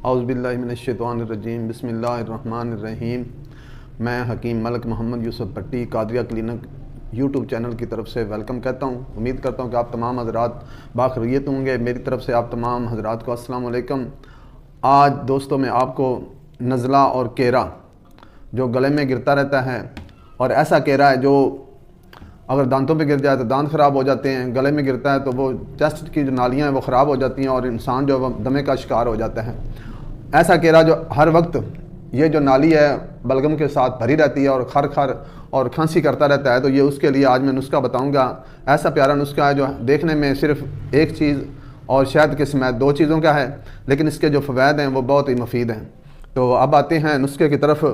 اعوذ باللہ من الشیطان الرجیم، بسم اللہ الرحمن الرحیم۔ میں حکیم ملک محمد یوسف بھٹی قادریہ کلینک یوٹیوب چینل کی طرف سے ویلکم کہتا ہوں۔ امید کرتا ہوں کہ آپ تمام حضرات باخیریت ہوں گے۔ میری طرف سے آپ تمام حضرات کو السلام علیکم۔ آج دوستوں میں آپ کو نزلہ اور کیرا جو گلے میں گرتا رہتا ہے، اور ایسا کیرا ہے جو اگر دانتوں پہ گر جائے تو دانت خراب ہو جاتے ہیں، گلے میں گرتا ہے تو وہ چیسٹ کی جو نالیاں ہیں وہ خراب ہو جاتی ہیں اور انسان جو ہے وہ دمے کا شکار ہو جاتا ہے۔ ایسا کیرا جو ہر وقت یہ جو نالی ہے بلغم کے ساتھ بھری رہتی ہے اور خر اور کھانسی کرتا رہتا ہے، تو یہ اس کے لیے آج میں نسخہ بتاؤں گا۔ ایسا پیارا نسخہ ہے جو دیکھنے میں صرف ایک چیز اور شہد کے سمیت دو چیزوں کا ہے، لیکن اس کے جو فوائد ہیں وہ بہت ہی مفید ہیں۔ تو اب آتے ہیں نسخے کی طرف۔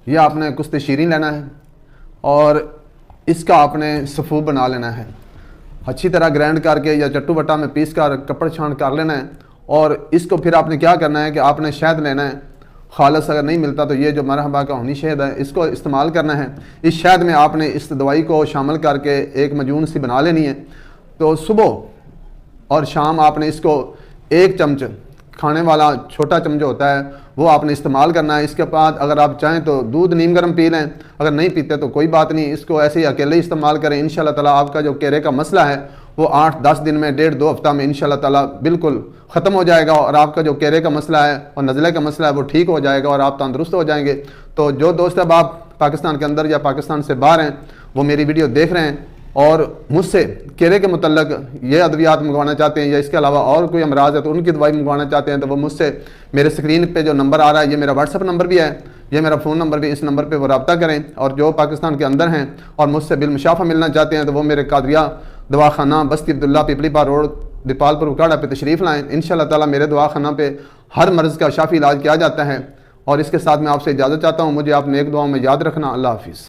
یہ آپ نے کشت شیریں لینا ہے اور اس کا آپ نے سفو بنا لینا ہے، اچھی طرح گرائنڈ کر کے یا چٹو بٹا میں پیس کر کپڑ چھان کر لینا ہے۔ اور اس کو پھر آپ نے کیا کرنا ہے کہ آپ نے شہد لینا ہے خالص، اگر نہیں ملتا تو یہ جو مرحبا کا ہونی شہد ہے اس کو استعمال کرنا ہے۔ اس شہد میں آپ نے اس دوائی کو شامل کر کے ایک مجون سی بنا لینی ہے۔ تو صبح اور شام آپ نے اس کو ایک چمچ، کھانے والا چھوٹا چمچ ہوتا ہے وہ آپ نے استعمال کرنا ہے۔ اس کے بعد اگر آپ چاہیں تو دودھ نیم گرم پی لیں، اگر نہیں پیتے تو کوئی بات نہیں، اس کو ایسے ہی اکیلے ہی استعمال کریں۔ انشاءاللہ تعالیٰ آپ کا جو کیرے کا مسئلہ ہے وہ 8-10 دن میں، 1.5-2 ہفتہ میں انشاءاللہ تعالیٰ بالکل ختم ہو جائے گا، اور آپ کا جو کیرے کا مسئلہ ہے اور نزلے کا مسئلہ ہے وہ ٹھیک ہو جائے گا اور آپ تندرست ہو جائیں گے۔ تو جو دوست اب آپ پاکستان کے اندر یا پاکستان سے باہر ہیں وہ میری ویڈیو دیکھ رہے ہیں اور مجھ سے کیرے کے متعلق یہ ادویات منگوانا چاہتے ہیں یا اس کے علاوہ اور کوئی امراض ہے تو ان کی دوائی منگوانا چاہتے ہیں، تو وہ مجھ سے میرے اسکرین پہ جو نمبر آ رہا ہے یہ میرا واٹس ایپ نمبر بھی ہے، یہ میرا فون نمبر بھی، اس نمبر پہ وہ رابطہ کریں۔ اور جو پاکستان کے اندر ہیں اور مجھ سے بالمشافہ ملنا چاہتے ہیں تو وہ میرے قادریہ دواخانہ بستی عبداللہ پیپلی پار روڈ دیپال پور اکاڑا پہ تشریف لائیں۔ انشاءاللہ تعالیٰ میرے دواخانہ پہ ہر مرض کا شافی علاج کیا جاتا ہے۔ اور اس کے ساتھ میں آپ سے اجازت چاہتا ہوں، مجھے آپ نیک دعاؤں میں یاد رکھنا۔ اللہ حافظ۔